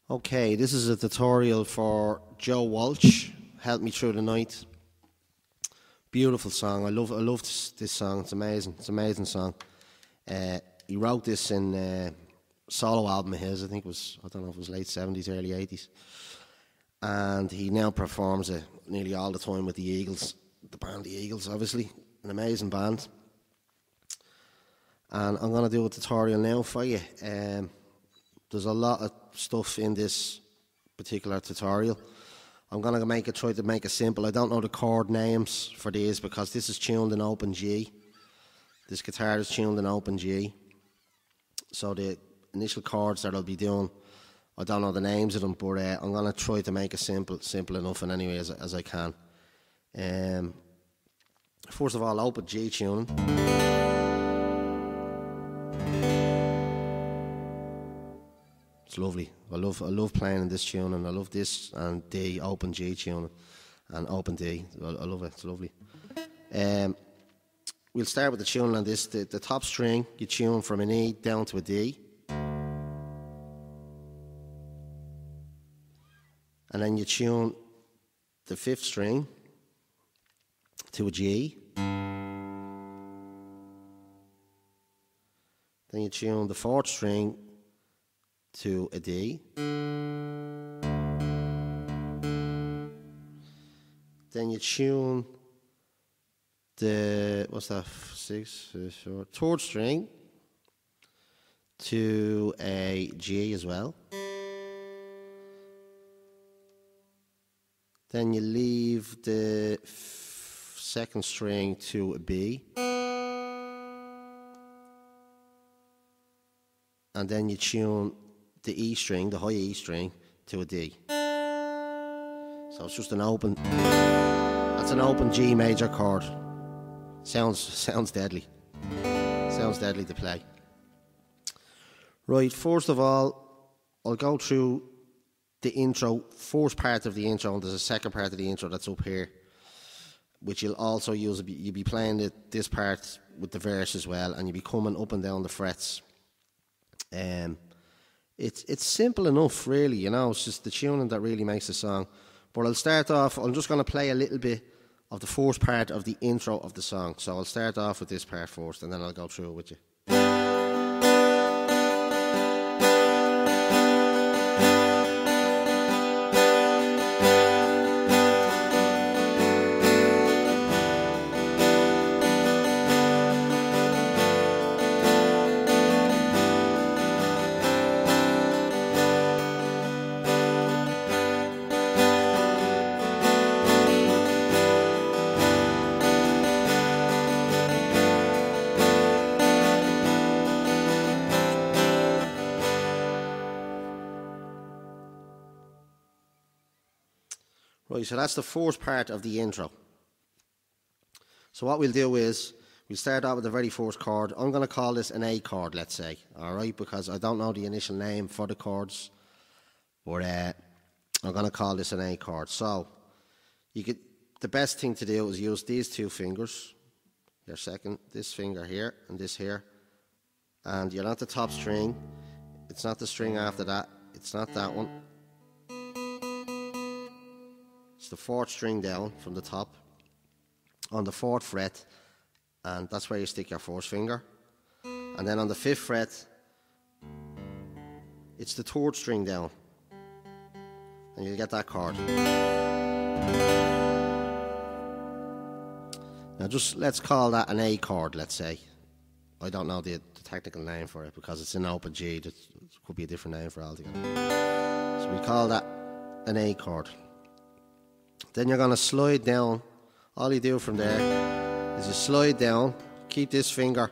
Okay, this is a tutorial for Joe Walsh, Help Me Through the Night. Beautiful song. I love this song. It's amazing. It's an amazing song. He wrote this in a solo album of his. I think it was, I don't know if it was late 70s, early 80s. And he now performs it nearly all the time with the Eagles, the band The Eagles, obviously. An amazing band. And I'm going to do a tutorial now for you. There's a lot of stuff in this particular tutorial. I'm going to try to make it simple. I don't know the chord names for these because this is tuned in open G. This guitar is tuned in open G. So the initial chords that I'll be doing, I don't know the names of them, but I'm going to try to make it simple enough in any way as I can. First of all, open G tuning. It's lovely. I love playing in this tune, and I love this and D, open G tuning, and open D. I love it. It's lovely. We'll start with the tuning on this. The top string, you tune from an E down to a D. And then you tune the fifth string to a G. Then you tune the fourth string to a D. Then you tune the, third string to a G as well. Then you leave the second string to a B. And then you tune the E string, the high E string, to a D. So it's just an open, that's an open G major chord. Sounds deadly. Sounds deadly to play. Right, first of all, I'll go through the intro, first part of the intro, and there's a second part of the intro that's up here, which you'll also use. You'll be playing this part with the verse as well, and you'll be coming up and down the frets. It's simple enough, really, you know. It's just the tuning that really makes the song. But I'll start off. I'm just going to play a little bit of the first part of the intro of the song. So I'll start off with this part first, and then I'll go through it with you. Right, so that's the first part of the intro. So what we'll do is, we'll start out with the very first chord. I'm going to call this an A chord, let's say, alright, because I don't know the initial name for the chords, but I'm going to call this an A chord. So, the best thing to do is use these two fingers, this finger here, and this here, and you're not the top string, it's not the string after that, it's not that one. It's the fourth string down from the top on the fourth fret, and that's where you stick your first finger. And then on the fifth fret, it's the third string down, and you'll get that chord. Now let's call that an A chord, let's say. I don't know the technical name for it because it's in open G. There could be a different name for it altogether. So we call that an A chord. Then you're going to slide down. All you do from there is you slide down, keep this finger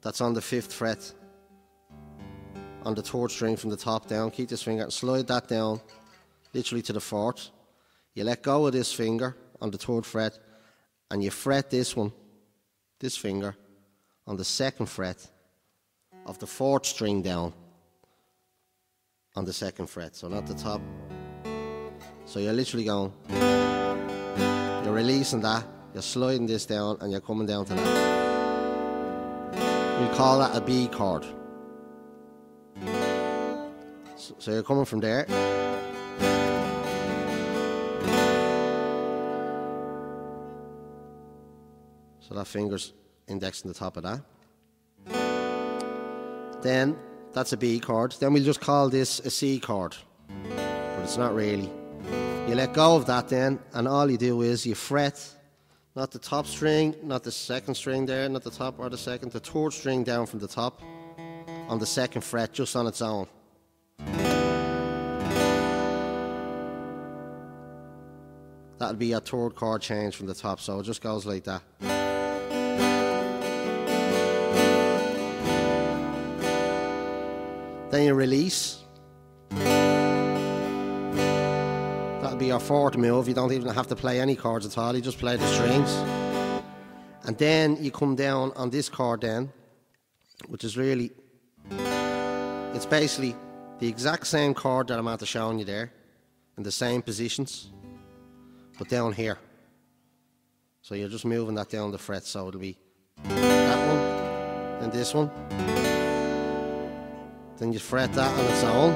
that's on the fifth fret, on the third string from the top down, keep this finger and slide that down, literally to the fourth. You let go of this finger on the third fret, and you fret this finger, on the second fret of the fourth string down, on the second fret, so not the top. So you're literally going, you're releasing that, you're sliding this down, and you're coming down to that. We call that a B chord. So you're coming from there. So that finger's indexing the top of that. Then that's a B chord. Then we'll just call this a C chord, but it's not really. You let go of that then, and all you do is you fret, not the top string, not the second string there, not the top or the second, the third string down from the top on the second fret, just on its own. That'll be your third chord change from the top, so it just goes like that. Then you release. That'll be your fourth move. You don't even have to play any chords at all, you just play the strings. And then you come down on this chord then, which is really, it's basically the exact same chord that I'm after showing you there, in the same positions, but down here. So you're just moving that down the fret, so it'll be that one, and this one. Then you fret that on its own,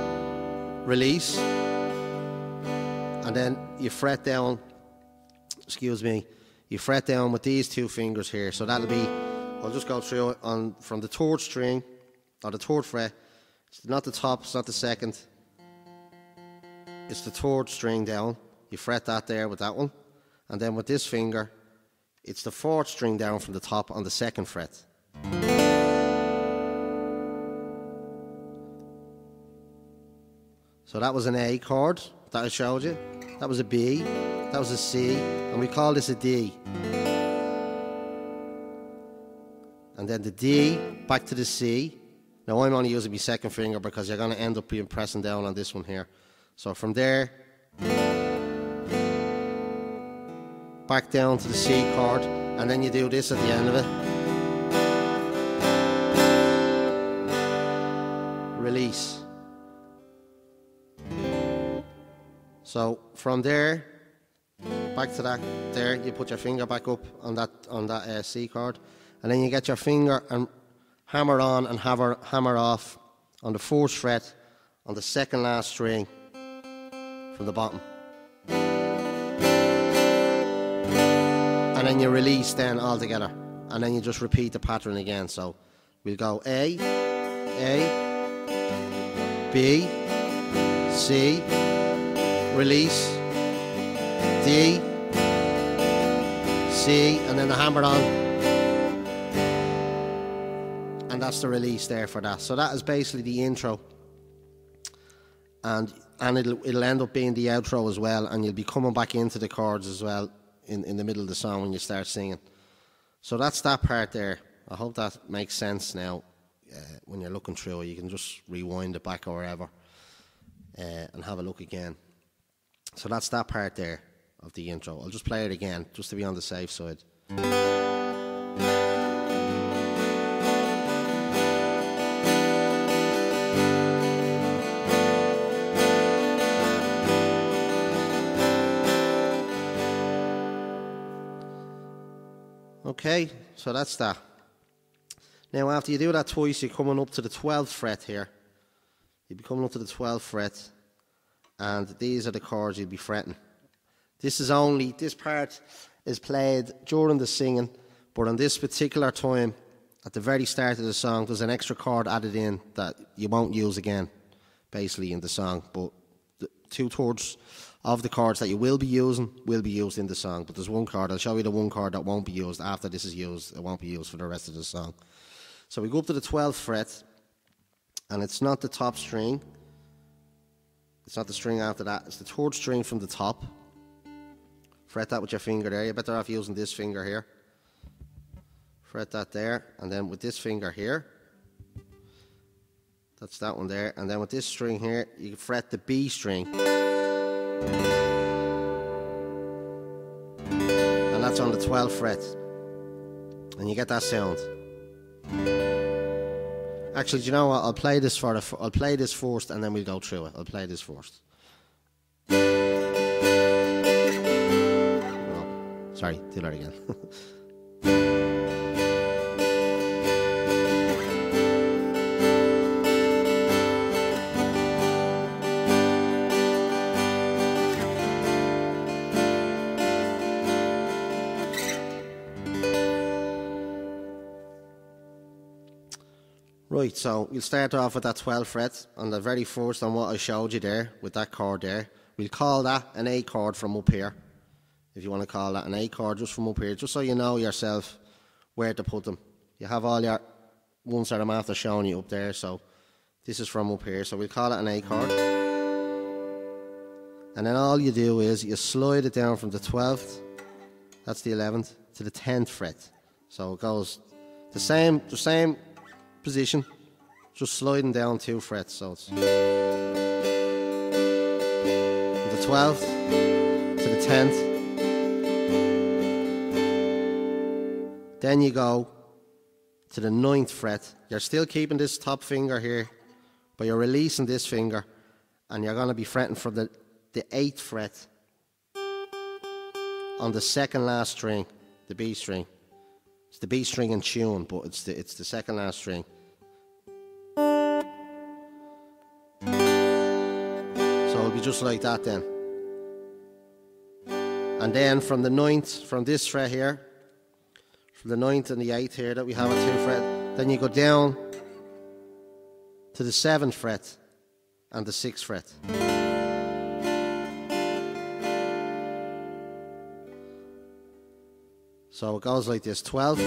release, and then you fret down, you fret down with these two fingers here. So that'll be, I'll just go through it on from the third string, or the third fret. It's not the top, it's not the second, it's the third string down. You fret that there with that one, and then with this finger, it's the fourth string down from the top on the second fret. So that was an A chord that I showed you. That was a B. That was a C. And we call this a D. And then the D back to the C. Now I'm only using my second finger because you're going to end up being pressing down on this one here. So from there, back down to the C chord. And then you do this at the end of it. Release. So from there, back to that there, you put your finger back up on that C chord, and then you get your finger and hammer on and hammer off on the fourth fret on the second last string from the bottom. And then you release then all together, and then you just repeat the pattern again. So we'll go A, B, C, release, D, C, and then the hammer on, and that's the release there for that. So that is basically the intro, and it'll end up being the outro as well, and you'll be coming back into the chords as well in the middle of the song when you start singing. So that's that part there. I hope that makes sense now. When you're looking through it, you can just rewind it back or wherever and have a look again. So that's that part there of the intro. I'll just play it again, just to be on the safe side. Okay, so that's that. Now after you do that twice, you're coming up to the 12th fret here. You'll be coming up to the 12th fret, and these are the chords you'll be fretting. This part is played during the singing, but on this particular time, at the very start of the song, there's an extra chord added in that you won't use again, basically, in the song. But the 2/3 of the chords that you will be used in the song. But there's one chord, I'll show you the one chord that won't be used after this is used. It won't be used for the rest of the song. So we go up to the 12th fret, and it's not the top string. It's not the string after that. It's the 3rd string from the top. Fret that with your finger there. You're better off using this finger here. Fret that there, and then with this finger here, that's that one there, and then with this string here, you can fret the B string. And that's on the 12th fret. And you get that sound. Actually, do you know what? I'll play this first, and then we'll go through it. I'll play this first. Oh, sorry, do that again. Right, so we'll start off with that 12th fret on the very first on what I showed you there, with that chord there. We'll call that an A chord from up here. If you want to call that an A chord just from up here, just so you know yourself where to put them. You have all your ones that I'm after showing you up there, so this is from up here, so we'll call it an A chord. And then all you do is you slide it down from the 12th, that's the 11th, to the 10th fret. So it goes the same position, just sliding down 2 frets. So it's from the 12th to the 10th. Then you go to the 9th fret. You're still keeping this top finger here, but you're releasing this finger, and you're going to be fretting from the 8th fret on the second last string, the B string. It's the B string in tune, but it's the second last string. So it'll be just like that then. And then from the 9th, from this fret here, from the 9th and the 8th here that we have at 2 fret, then you go down to the 7th fret and the 6th fret. So it goes like this: 12th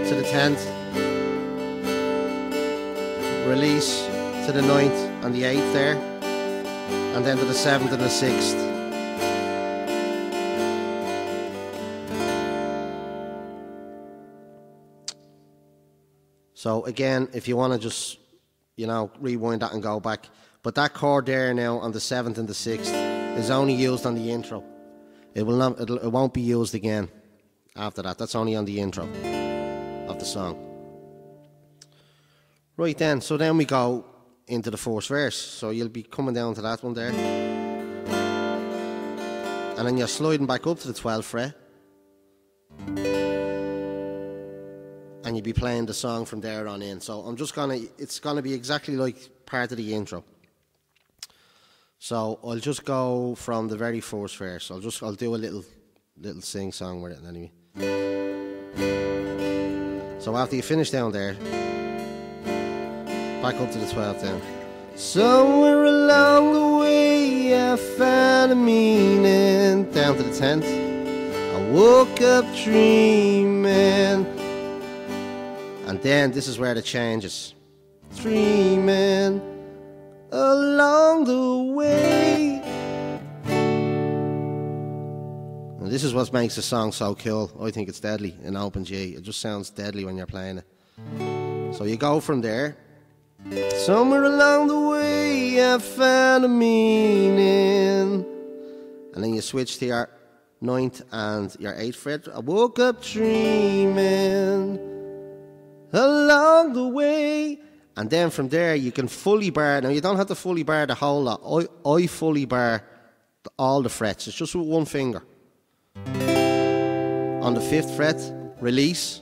to the 10th, release to the 9th and the 8th there, and then to the 7th and the 6th. So again, if you want to just, you know, rewind that and go back, but that chord there now on the 7th and the 6th is only used on the intro. It won't be used again after that. That's only on the intro of the song. Right then, so then we go into the first verse. So you'll be coming down to that one there. And then you're sliding back up to the 12th fret. And you'll be playing the song from there on in. So it's gonna be exactly like part of the intro. So I'll just go from the very first verse. I'll do a little sing song with it anyway. So after you finish down there, back up to the 12th then. Somewhere along the way I found a meaning. Down to the 10th. I woke up dreaming. And then this is where it changes. Dreaming along the way. And this is what makes the song so cool. I think it's deadly in open G. It just sounds deadly when you're playing it. So you go from there. Somewhere along the way I found a meaning. And then you switch to your 9th and your 8th fret. I woke up dreaming along the way. And then from there you can fully bar. Now you don't have to fully bar the whole lot. I fully bar all the frets. It's just with one finger. On the 5th fret, release.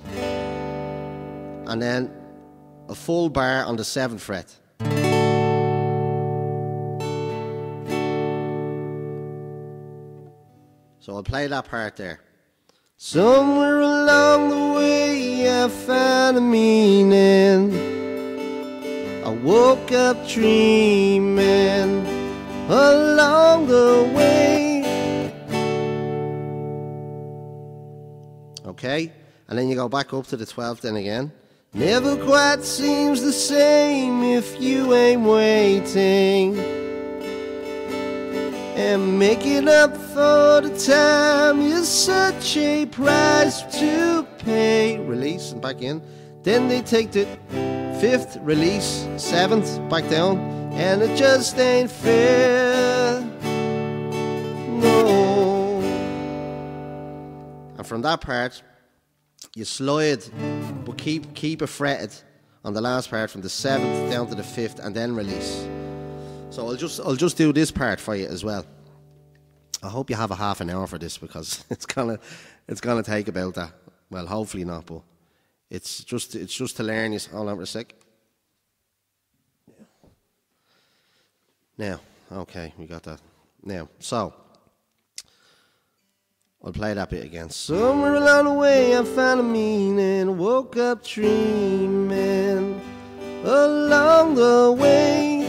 And then a full bar on the 7th fret. So I'll play that part there. Somewhere along the way I found a meaning. I woke up dreaming along the way. Okay, and then you go back up to the 12th then again. Never quite seems the same if you ain't waiting and making up for the time is such a price to pay. Release and back in. Then they take the 5th, release, 7th, back down, and it just ain't fair. No. And from that part, you slide, but keep it fretted on the last part from the 7th down to the 5th, and then release. So I'll just do this part for you as well. I hope you have a half an hour for this because it's gonna take about that. Well, hopefully not, but it's just to learn. Hold on for a sec. Now, okay, we got that. Now, so I'll play that bit again. Somewhere along the way I found a meaning, woke up dreaming along the way.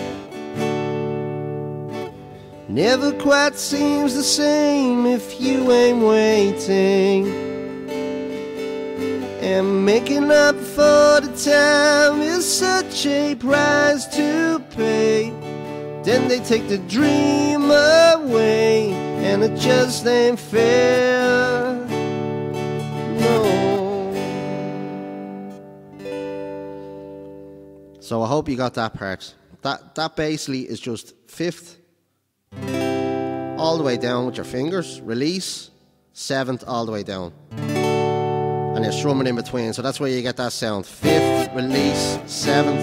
Never quite seems the same if you ain't waiting, and making up for the time is such a price to pay. Then they take the dream away, and it just ain't fair, no. So I hope you got that part. That basically is just fifth all the way down with your fingers, release, seventh all the way down, and you're strumming in between. So that's where you get that sound. Fifth, release, seventh,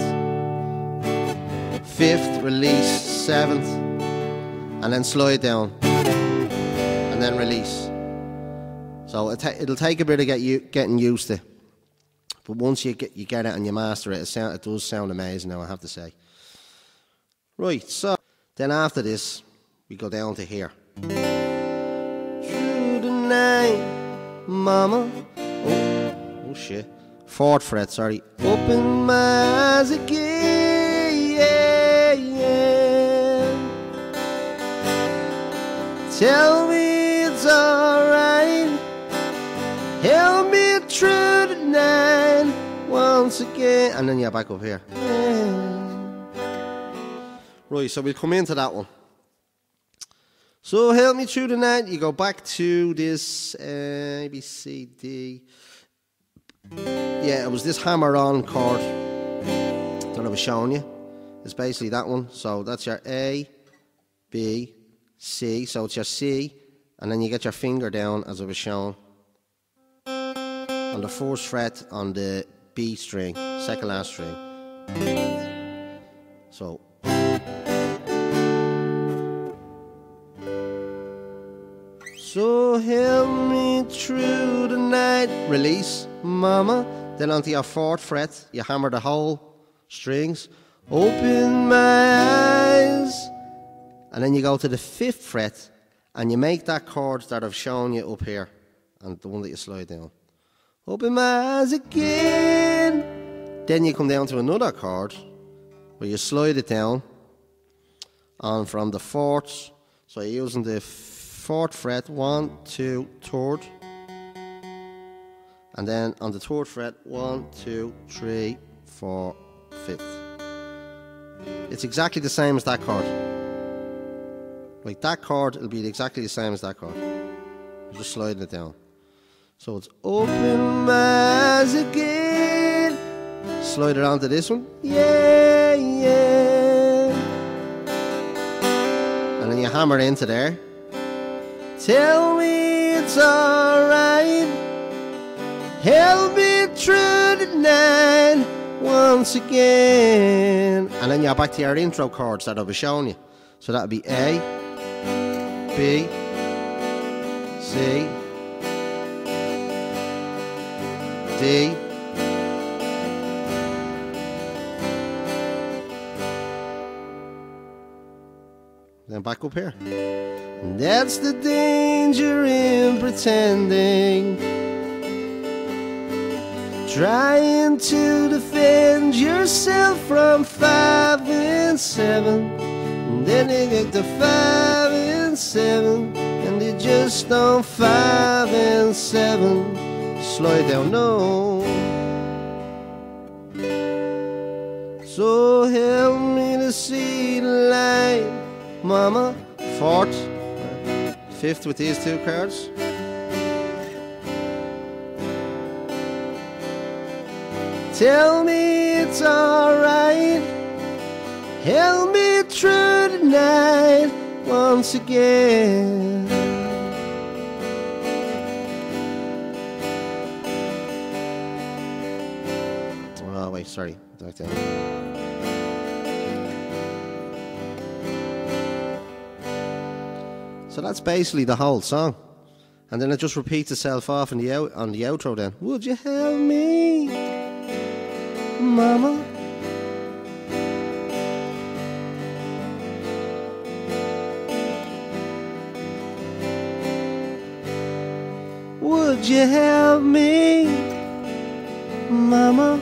fifth, release, seventh, and then slide down, and then release. So it'll take a bit of getting used to, but once you get it and you master it, it does sound amazing now, I have to say. Right, so then after this, we go down to here. Through the night, mama. Oh shit. Fourth fret, sorry. Open my eyes again, yeah, yeah. Tell me it's alright. Help me through the night once again. And then you're back up here. Yeah. Right, so we'll come into that one. So help me through the night. You go back to this A, B, C, D. Yeah, it was this hammer-on chord that I was showing you. It's basically that one. So that's your A, B, C. So it's your C, and then you get your finger down as I was showing on the first fret on the B string, second last string. So. So help me through the night, release, mama. Then onto your fourth fret, you hammer the whole strings. Open my eyes. And then you go to the fifth fret, and you make that chord that I've shown you up here, and the one that you slide down. Open my eyes again. Then you come down to another chord, where you slide it down, on from the fourth. So you're using the fourth fret, 1, 2, third, and then on the third fret, 1, 2, 3, 4, fifth. It's exactly the same as that chord. Like that chord, it'll be exactly the same as that chord. You're just sliding it down. So it's open my eyes again. Slide it onto this one. Yeah, yeah. And then you hammer it into there. Tell me it's alright. Help me through the night once again. And then you're back to your intro chords that I was showing you. So that'll be A, B, C, D, then back up here. And that's the danger in pretending, trying to defend yourself from 5 and 7. And then you get to 5 and 7, and you just on 5 and 7. Slide down, no. So help me to see the light, mama. Fourth, fifth with these two cards. Tell me it's alright. Help me through the night once again. Oh wait, sorry. Back down. So that's basically the whole song, and then it just repeats itself off on the outro. Then, would you help me, mama? Would you help me, Mama?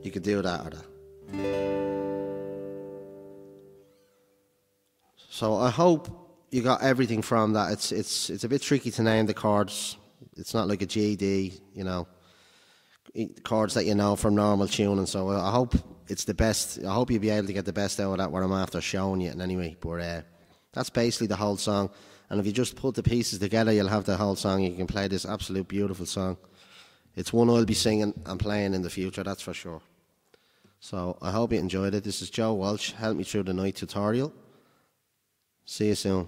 You could do that or that. So I hope you got everything from that. It's a bit tricky to name the chords. It's not like a G, D, you know, chords that you know from normal tuning. So I hope it's the best. I hope you'll be able to get the best out of that, what I'm after showing you. And anyway, but that's basically the whole song. And if you just put the pieces together, you'll have the whole song. You can play this absolute beautiful song. It's one I'll be singing and playing in the future, that's for sure. So I hope you enjoyed it. This is Joe Walsh. Help Me Through the Night tutorial. See you soon.